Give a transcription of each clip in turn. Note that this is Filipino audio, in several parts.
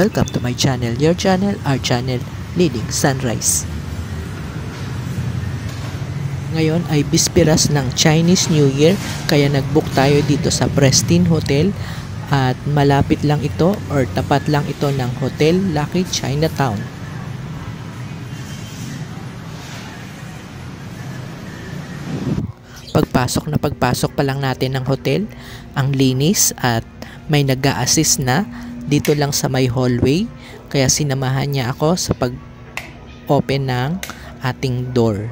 Welcome to my channel, your channel, our channel, Leading Sunrise. Ngayon ay bisperas ng Chinese New Year, kaya nag-book tayo dito sa Prestige Hotel at malapit lang ito or tapat lang ito ng Hotel Lucky Chinatown. Pagpasok pa lang natin ng hotel, ang linis at may nag-a-assist na dito lang sa may hallway, kaya sinamahan niya ako sa pag-open ng ating door.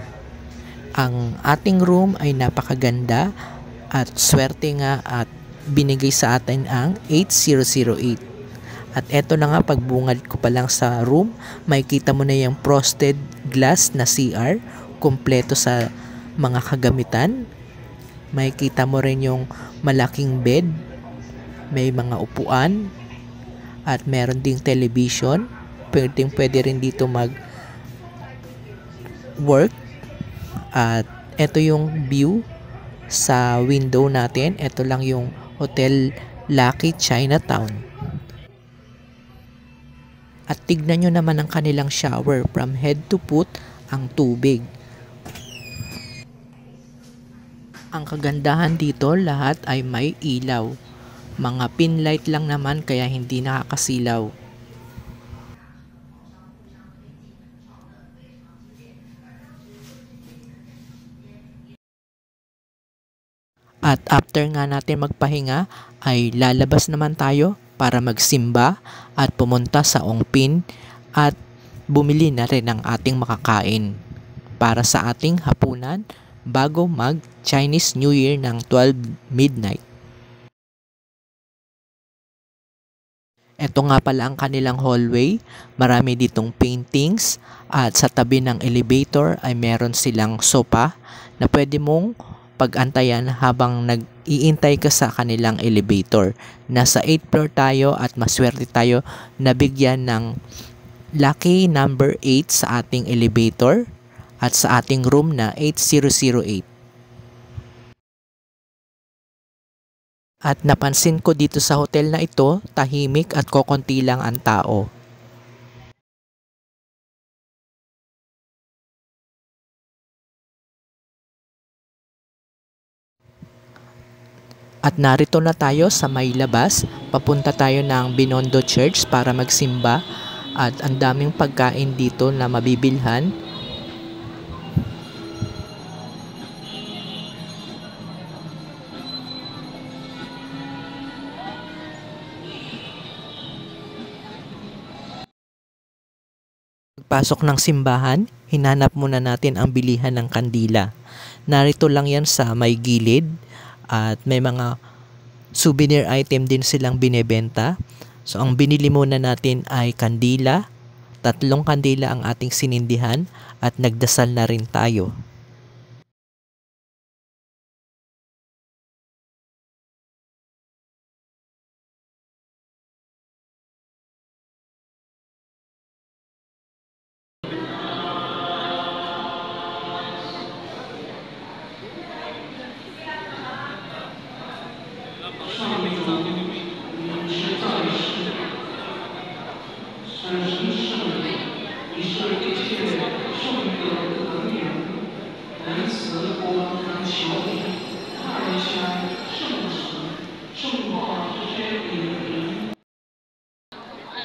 Ang ating room ay napakaganda at swerte nga at binigay sa atin ang 8008. At eto na nga, pagbungad ko pa lang sa room, makikita mo na yung frosted glass na CR, kumpleto sa mga kagamitan. Makikita mo rin yung malaking bed, may mga upuan, at meron ding television. Pwede rin dito mag work. At ito yung view sa window natin. Ito lang yung Hotel Lucky Chinatown. At tignan nyo naman ang kanilang shower, from head to foot ang tubig. Ang kagandahan dito, lahat ay may ilaw. Mga pin light lang naman, kaya hindi nakakasilaw. At after nga natin magpahinga, ay lalabas naman tayo para magsimba at pumunta sa Ongpin at bumili na rin ng ating makakain para sa ating hapunan bago mag Chinese New Year ng 12 midnight. Ito nga pala ang kanilang hallway. Marami ditong paintings at sa tabi ng elevator ay meron silang sopa na pwede mong pag-antayan habang nag-iintay ka sa kanilang elevator. Nasa 8th floor tayo at maswerte tayo na bigyan ng lucky number 8 sa ating elevator at sa ating room na 8008. At napansin ko dito sa hotel na ito, tahimik at kokonti lang ang tao. At narito na tayo sa may labas, papunta tayo ng Binondo Church para magsimba at ang daming pagkain dito na mabibilhan. Pasok ng simbahan, hinanap muna natin ang bilihan ng kandila. Narito lang yan sa may gilid at may mga souvenir item din silang binebenta. So ang binili muna natin ay kandila, 3 kandila ang ating sinindihan at nagdasal na rin tayo.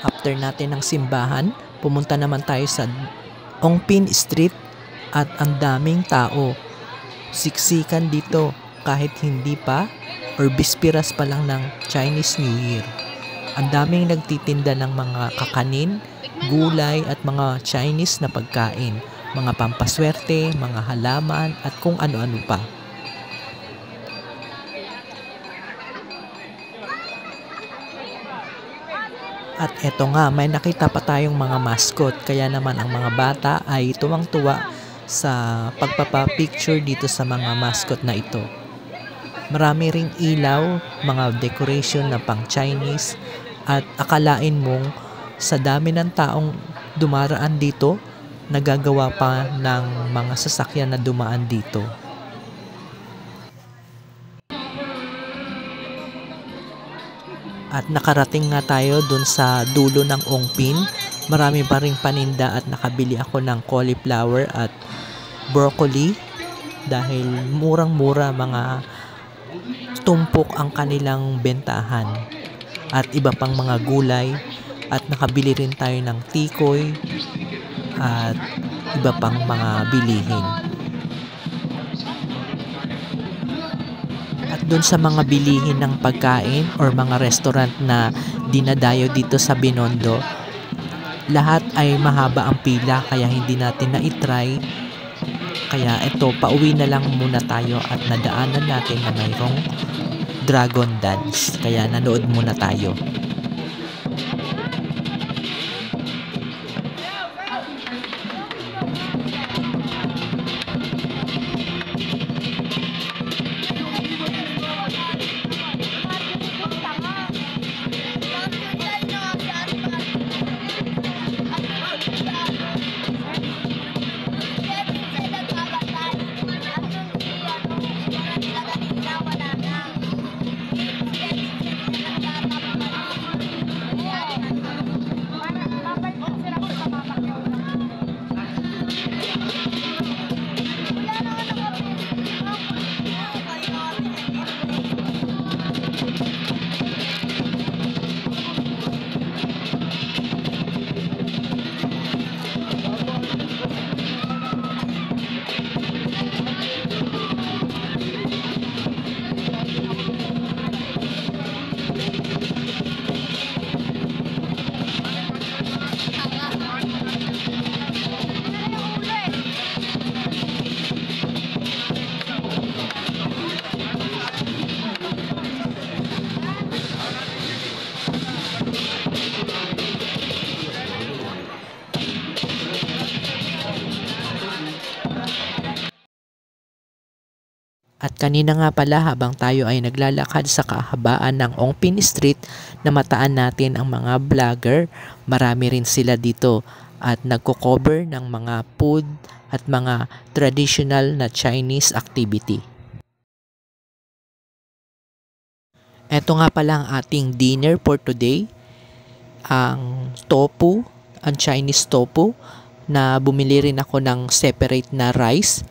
After natin ng simbahan, pumunta naman tayo sa Ongpin Street at ang daming tao. Siksikan dito kahit hindi pa or bispiras pa lang ng Chinese New Year. Ang daming nagtitinda ng mga kakanin, gulay at mga Chinese na pagkain, mga pampaswerte, mga halaman at kung ano-ano pa. At eto nga, may nakita pa tayong mga mascot, kaya naman ang mga bata ay tuwang-tuwa sa pagpapapicture dito sa mga mascot na ito. Marami ring ilaw, mga decoration na pang Chinese at akalain mong sa dami ng taong dumaraan dito, nagagawa pa ng mga sasakyan na dumaan dito. At nakarating nga tayo dun sa dulo ng Ongpin. Marami pa ring paninda at nakabili ako ng cauliflower at broccoli dahil murang-mura, mga tumpok ang kanilang bentahan at iba pang mga gulay, at nakabili rin tayo ng tikoy at iba pang mga bilihin. At doon sa mga bilihin ng pagkain or mga restaurant na dinadayo dito sa Binondo, lahat ay mahaba ang pila kaya hindi natin na-try. Kaya ito, pauwi na lang muna tayo at nadaanan natin na mayroong dragon dance. Kaya nanood muna tayo. At kanina nga pala, habang tayo ay naglalakad sa kahabaan ng Ongpin Street, namataan natin ang mga vlogger. Marami rin sila dito at nagko-cover ng mga food at mga traditional na Chinese activity. Ito nga pala ang ating dinner for today. Ang tofu, ang Chinese tofu, na bumili rin ako ng separate na rice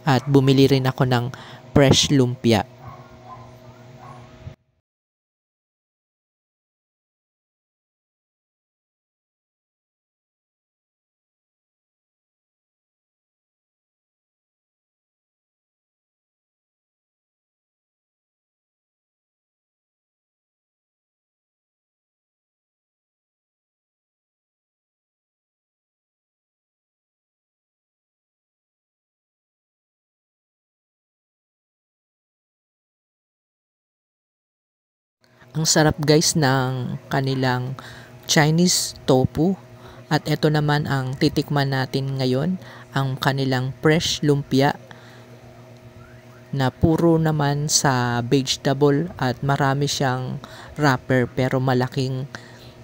at bumili rin ako ng fresh lumpia. Ang sarap guys ng kanilang Chinese tofu. At ito naman ang titikman natin ngayon, ang kanilang fresh lumpia na puro naman sa vegetable at marami siyang wrapper pero malaking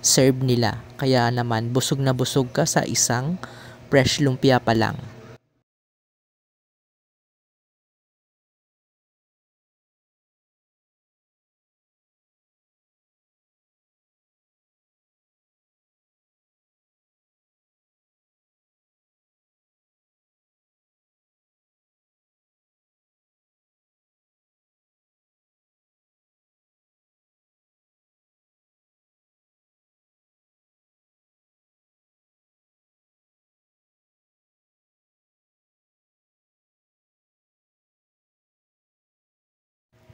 serve nila. Kaya naman busog na busog ka sa isang fresh lumpia pa lang.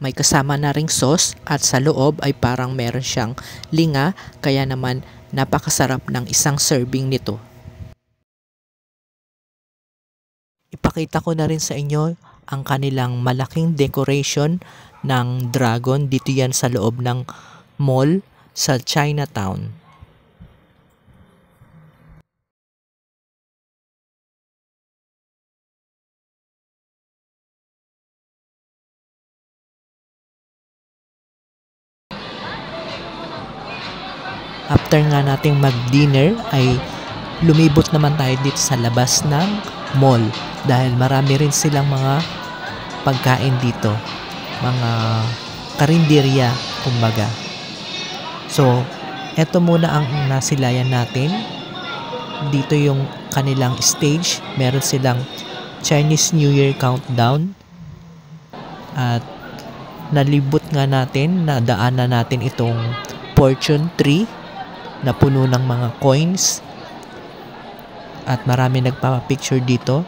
May kasama na ring sauce at sa loob ay parang meron siyang linga, kaya naman napakasarap ng isang serving nito. Ipakita ko na rin sa inyo ang kanilang malaking decoration ng dragon. Dito yan sa loob ng mall sa Chinatown. After nga nating mag-dinner ay lumibot naman tayo dito sa labas ng mall dahil marami rin silang mga pagkain dito, mga karinderya kumbaga. So, eto muna ang nasilayan natin. Dito yung kanilang stage. Meron silang Chinese New Year countdown. At nalibot nga natin, nadaanan natin itong fortune tree na puno ng mga coins. At marami nagpapapicture dito.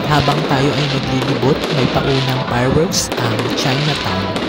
Habang tayo ay naglilibot, may paunang fireworks ang Chinatown.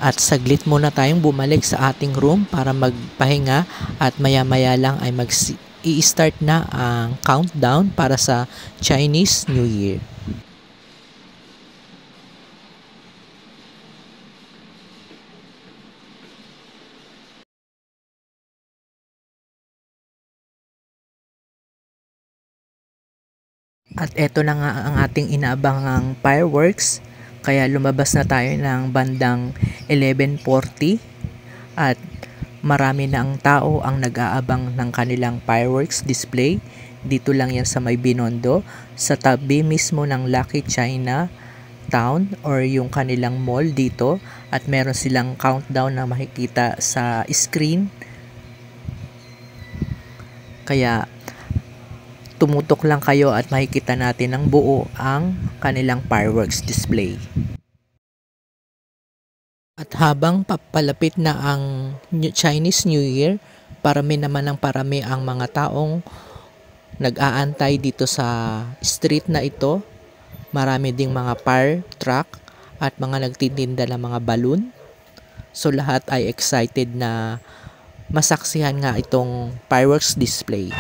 At saglit muna tayong bumalik sa ating room para magpahinga at maya-maya lang ay i-start na ang countdown para sa Chinese New Year. At eto na nga ang ating inaabangang fireworks. Kaya lumabas na tayo ng bandang 11:40 at marami na ang tao ang nag-aabang ng kanilang fireworks display. Dito lang yan sa may Binondo, sa tabi mismo ng Lucky China Town or yung kanilang mall dito. At meron silang countdown na makikita sa screen. Kaya tumutok lang kayo at makikita natin ng buo ang kanilang fireworks display. At habang papalapit na ang Chinese New Year, parami naman ng parami ang mga taong nag-aantay dito sa street na ito. Marami ding mga fire truck at mga nagtitinda ng mga balloon. So lahat ay excited na masaksihan nga itong fireworks display.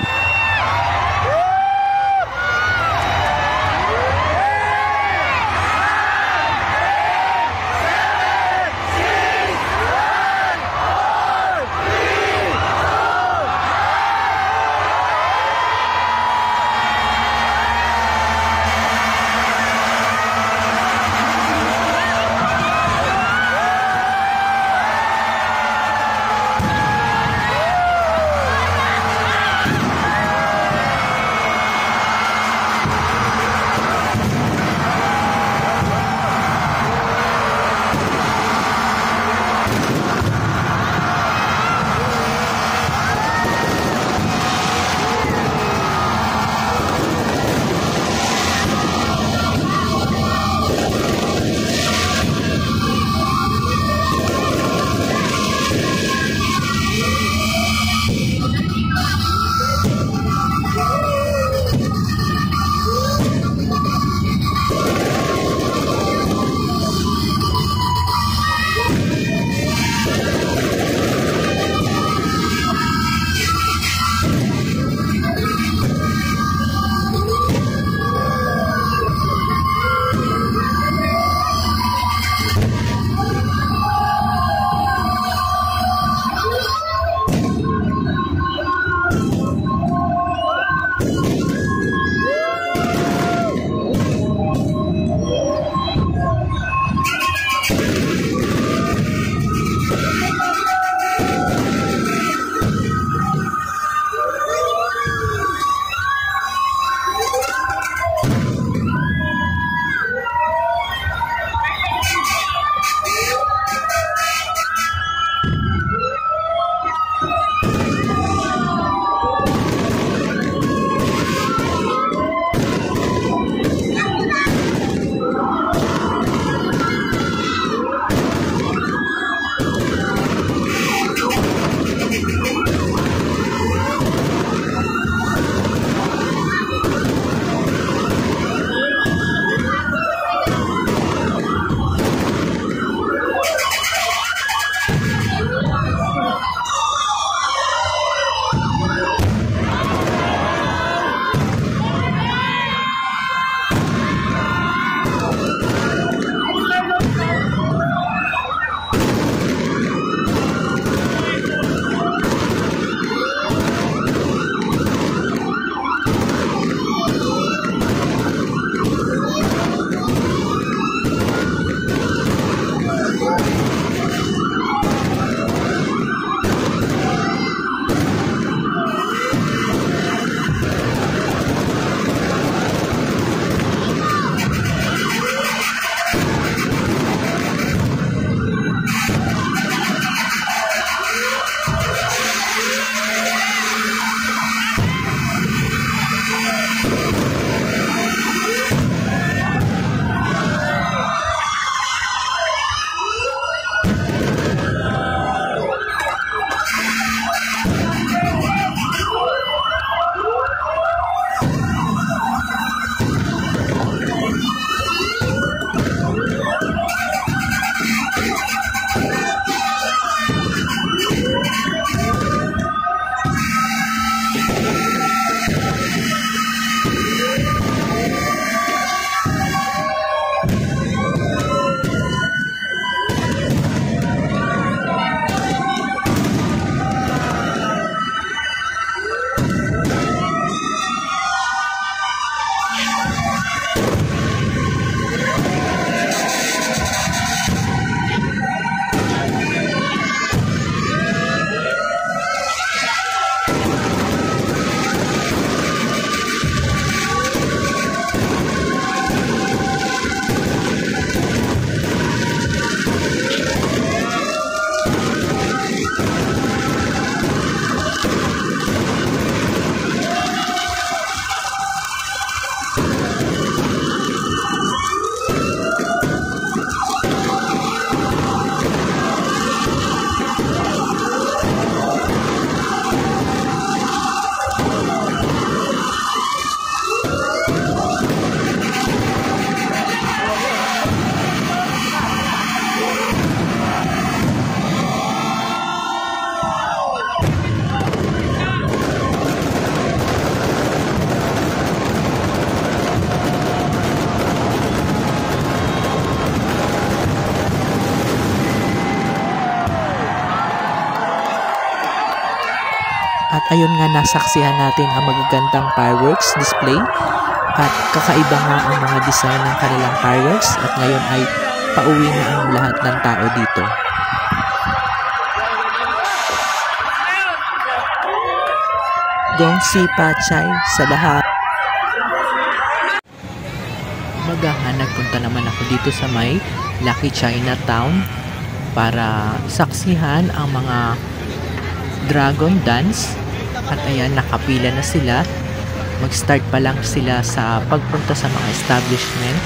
At ayun nga, nasaksihan natin ang magagandang fireworks display at kakaiba nga ang mga design ng kanilang fireworks at ngayon ay pauwi na ang lahat ng tao dito. Gongsi Pachay sa lahat. Nagpunta naman ako dito sa may Lucky Chinatown para saksihan ang mga dragon dance. At ayan, nakapila na sila. Mag-start pa lang sila sa pagpunta sa mga establishment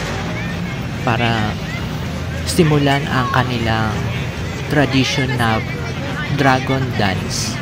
para simulan ang kanilang tradition na dragon dance.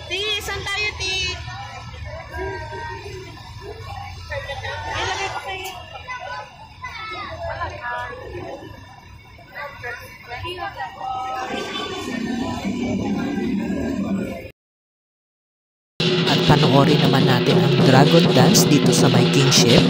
Ti, saan tayo, Ti? Ilagay pa kayo. At panoorin naman natin ang dragon dance dito sa may kingship.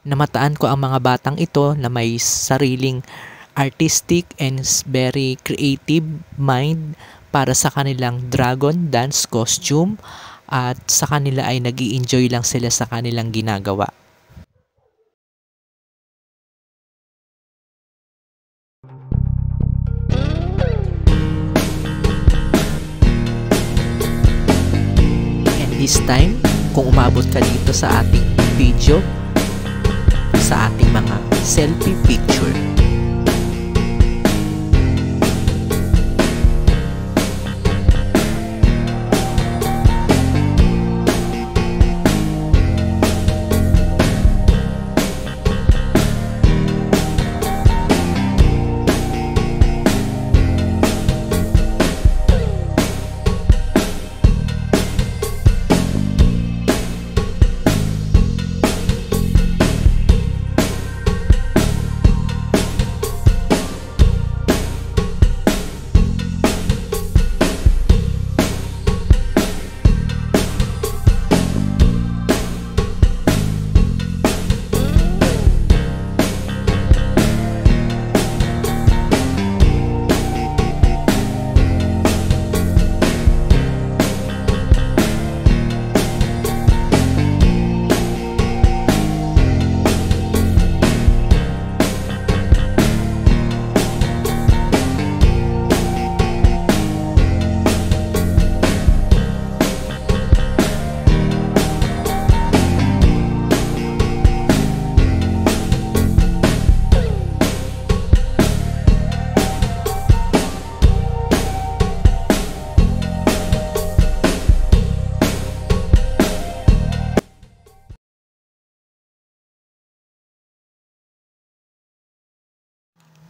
Namataan ko ang mga batang ito na may sariling artistic and very creative mind para sa kanilang dragon dance costume at sa kanila ay nag-i-enjoy lang sila sa kanilang ginagawa. And this time, kung umabot ka dito sa ating video, sa ating mga selfie picture.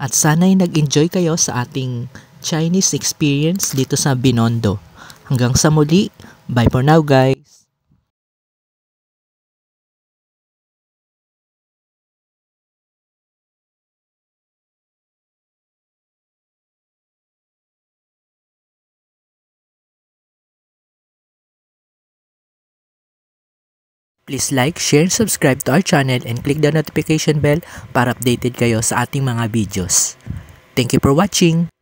At sana'y nag-enjoy kayo sa ating Chinese experience dito sa Binondo. Hanggang sa muli, bye for now guys! Please like, share, subscribe to our channel and click the notification bell para updated kayo sa ating mga videos. Thank you for watching!